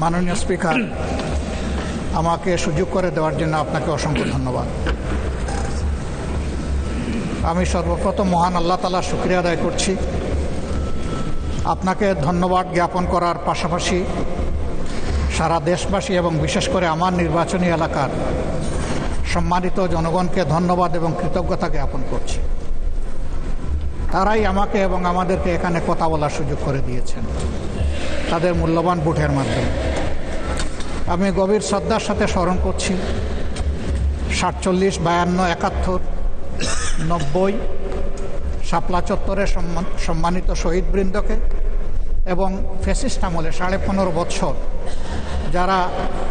মাননীয় স্পিকার, আমাকে সুযোগ করে দেওয়ার জন্য আপনাকে অসংখ্য ধন্যবাদ। আমি সর্বপ্রথম মহান আল্লাহ তাআলার শুকরিয়া আদায় করছি। আপনাকে ধন্যবাদ জ্ঞাপন করার পাশাপাশি সারা দেশবাসী এবং বিশেষ করে আমার নির্বাচনী এলাকার সম্মানিত জনগণকে ধন্যবাদ এবং কৃতজ্ঞতা জ্ঞাপন করছি। তারাই আমাকে এবং আমাদেরকে এখানে কথা বলার সুযোগ করে দিয়েছেন তাদের মূল্যবান ভোটের মাধ্যমে। আমি গভীর শ্রদ্ধার সাথে স্মরণ করছি 47, 52, 71, 90 শাপলা চত্বরের সম্মানিত শহীদবৃন্দকে এবং ফ্যাসিস্ট আমলে 15.5 বছর যারা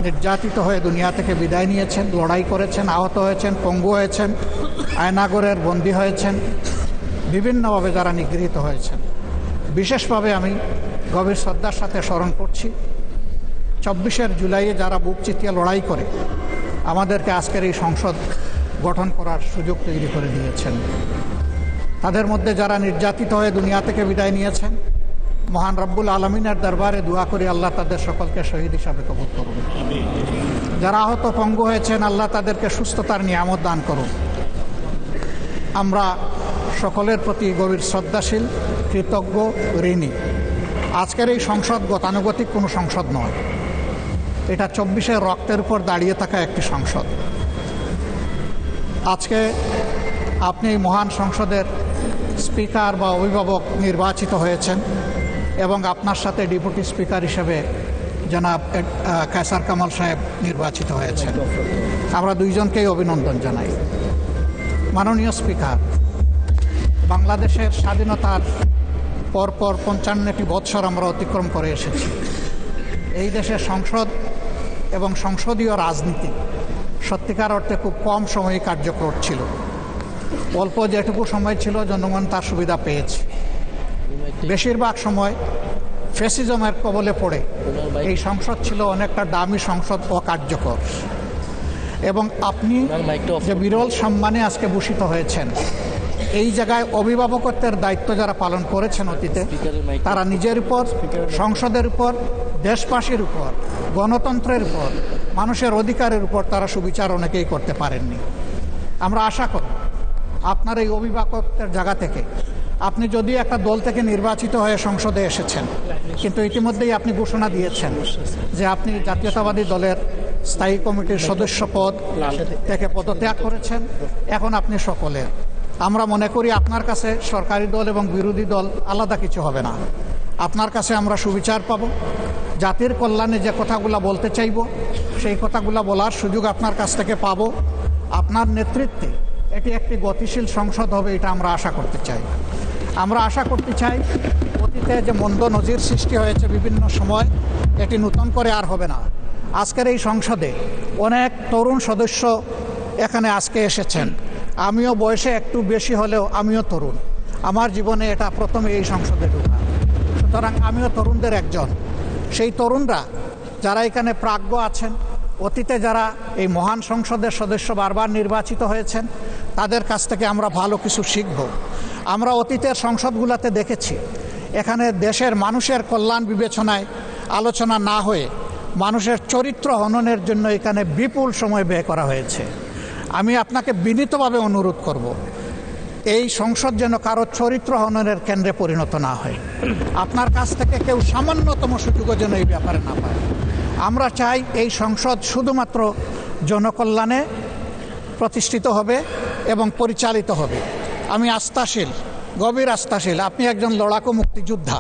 নির্যাতিত হয়ে দুনিয়া থেকে বিদায় নিয়েছেন, লড়াই করেছেন, আহত হয়েছেন, পঙ্গু হয়েছেন, আয়নাগরের বন্দী হয়েছেন, বিভিন্নভাবে যারা নিগৃহীত হয়েছেন, বিশেষভাবে আমি গভীর শ্রদ্ধার সাথে স্মরণ করছি 24 জুলাইয়ে যারা বুক চিতিয়ে লড়াই করে আমাদেরকে আজকের এই সংসদ গঠন করার সুযোগ তৈরি করে দিয়েছেন। তাদের মধ্যে যারা নির্যাতিত হয়ে দুনিয়া থেকে বিদায় নিয়েছেন, মহান রব্বুল আলমিনের দরবারে দোয়া করি আল্লাহ তাদের সকলকে শহীদ হিসাবে কবুল করুন। যারা আহত পঙ্গু হয়েছেন, আল্লাহ তাদেরকে সুস্থতার নিয়ামত দান করুন। আমরা সকলের প্রতি গভীর শ্রদ্ধাশীল, কৃতজ্ঞ, ঋণী। আজকের এই সংসদ গতানুগতিক কোনো সংসদ নয়, এটা 24 রক্তের উপর দাঁড়িয়ে থাকা একটি সংসদ। আজকে আপনি এই মহান সংসদের স্পিকার বা অভিভাবক নির্বাচিত হয়েছেন এবং আপনার সাথে ডেপুটি স্পিকার হিসেবে জনাব কায়সার কামাল সাহেব নির্বাচিত হয়েছেন। আমরা দুইজনকেই অভিনন্দন জানাই। মাননীয় স্পিকার, বাংলাদেশের স্বাধীনতার পরপর 55টি বৎসর আমরা অতিক্রম করে এসেছি। এই দেশের সংসদ এবং সংসদীয় রাজনীতি সত্যিকার অর্থে খুব কম সময়ে কার্যকর ছিল। অল্প যেটুকু সময় ছিল জনগণ তার সুবিধা পেয়েছে। বেশিরভাগ সময় ফ্যাসিজমের কবলে পড়ে এই সংসদ ছিল অনেকটা দামি সংসদ, অকার্যকর। এবং আপনি যে বিরল সম্মানে আজকে ভূষিত হয়েছেন, এই জায়গায় অভিভাবকত্বের দায়িত্ব যারা পালন করেছেন অতীতে, তারা নিজের উপর, সংসদের উপর, দেশবাসীর উপর, গণতন্ত্রের উপর, মানুষের অধিকারের উপর তারা সুবিচার অনেকেই করতে পারেননি। আমরা আশা করি আপনার এই অভিভাবকত্বের জায়গা থেকে, আপনি যদি একটা দল থেকে নির্বাচিত হয়ে সংসদে এসেছেন, কিন্তু ইতিমধ্যেই আপনি ঘোষণা দিয়েছেন যে আপনি জাতীয়তাবাদী দলের স্থায়ী কমিটির সদস্য পদ থেকে পদত্যাগ করেছেন। এখন আপনি সকলের, আমরা মনে করি আপনার কাছে সরকারি দল এবং বিরোধী দল আলাদা কিছু হবে না। আপনার কাছে আমরা সুবিচার পাব, জাতির কল্যাণে যে কথাগুলো বলতে চাইব সেই কথাগুলো বলার সুযোগ আপনার কাছ থেকে পাব। আপনার নেতৃত্বে এটি একটি গতিশীল সংসদ হবে, এটা আমরা আশা করতে চাই। আমরা আশা করতে চাই অতীতে যে মন্দ নজির সৃষ্টি হয়েছে বিভিন্ন সময়, এটি নতুন করে আর হবে না। আজকের এই সংসদে অনেক তরুণ সদস্য এখানে আজকে এসেছেন। আমিও বয়সে একটু বেশি হলেও আমিও তরুণ। আমার জীবনে এটা প্রথমে এই সংসদে ঢোকা, সুতরাং আমিও তরুণদের একজন। সেই তরুণরা যারা এখানে প্রাজ্ঞ আছেন, অতীতে যারা এই মহান সংসদের সদস্য বারবার নির্বাচিত হয়েছেন, তাদের কাছ থেকে আমরা ভালো কিছু শিখব। আমরা অতীতের সংসদগুলোতে দেখেছি এখানে দেশের মানুষের কল্যাণ বিবেচনায় আলোচনা না হয়ে মানুষের চরিত্র হননের জন্য এখানে বিপুল সময় ব্যয় করা হয়েছে। আমি আপনাকে বিনীতভাবে অনুরোধ করব, এই সংসদ যেন কারো চরিত্র হননের কেন্দ্রে পরিণত না হয়। আপনার কাছ থেকে কেউ সামান্যতম সুযোগও যেন এই ব্যাপারে না পায়। আমরা চাই এই সংসদ শুধুমাত্র জনকল্যাণে প্রতিষ্ঠিত হবে এবং পরিচালিত হবে। আমি আস্থাশীল, গভীর আস্থাশীল, আপনি একজন লড়াকু মুক্তিযোদ্ধা,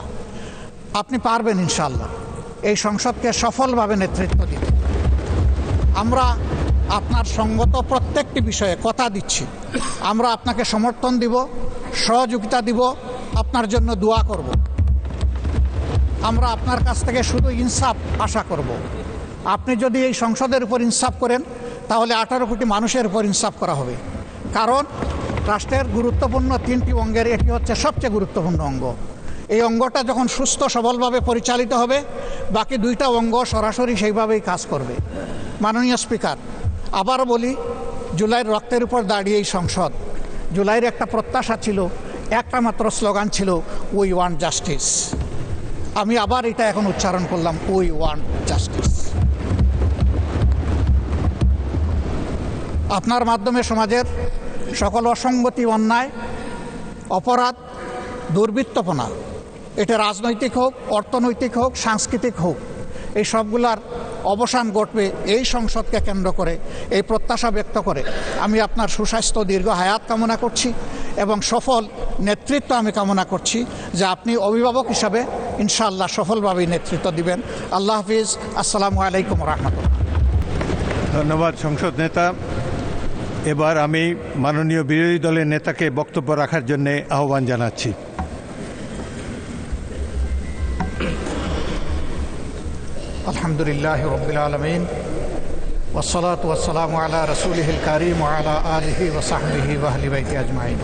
আপনি পারবেন ইনশাআল্লাহ এই সংসদকে সফলভাবে নেতৃত্ব দিতে। আমরা আপনার সঙ্গত প্রত্যেকটি বিষয়ে কথা দিচ্ছি, আমরা আপনাকে সমর্থন দিব, সহযোগিতা দিব, আপনার জন্য দোয়া করব। আমরা আপনার কাছ থেকে শুধু ইনসাফ আশা করব। আপনি যদি এই সংসদের উপর ইনসাফ করেন, তাহলে 18 কোটি মানুষের উপর ইনসাফ করা হবে। কারণ রাষ্ট্রের গুরুত্বপূর্ণ 3টি অঙ্গের এটি হচ্ছে সবচেয়ে গুরুত্বপূর্ণ অঙ্গ। এই অঙ্গটা যখন সুস্থ সবলভাবে পরিচালিত হবে, বাকি 2টা অঙ্গ সরাসরি সেইভাবেই কাজ করবে। মাননীয় স্পিকার, আবারও বলি, জুলাইয়ের রক্তের উপর দাঁড়িয়ে এই সংসদ, জুলাইয়ের একটা প্রত্যাশা ছিল, একটা মাত্র স্লোগান ছিল, উই ওয়ান্ট জাস্টিস। আমি আবার এটা এখন উচ্চারণ করলাম, উই ওয়ান্ট জাস্টিস। আপনার মাধ্যমে সমাজের সকল অসঙ্গতি, অন্যায়, অপরাধ, দুর্বৃত্তপনা, এটা রাজনৈতিক হোক, অর্থনৈতিক হোক, সাংস্কৃতিক হোক, এই সবগুলার অবসান ঘটবে এই সংসদকে কেন্দ্র করে, এই প্রত্যাশা ব্যক্ত করে আমি আপনার সুস্বাস্থ্য, দীর্ঘ হায়াত কামনা করছি এবং সফল নেতৃত্ব আমি কামনা করছি, যে আপনি অভিভাবক হিসাবে ইনশাআল্লাহ সফলভাবেই নেতৃত্ব দিবেন। আল্লাহ হাফিজ। আসসালামু আলাইকুম রহমতুল্লাহ। ধন্যবাদ সংসদ নেতা। এবার আমি মাননীয় বিরোধী দলের নেতাকে বক্তব্য রাখার জন্য আহ্বান জানাচ্ছি। আলহামদুলিল্লাহ রাব্বিল আলামিন ওয়াসসালাতু ওয়াসসালামু আলা রাসূলিহিল কারীম ওয়া আলা আলিহি ওয়া সাহবিহি ওয়া আহলি বাইতি আজমাইন।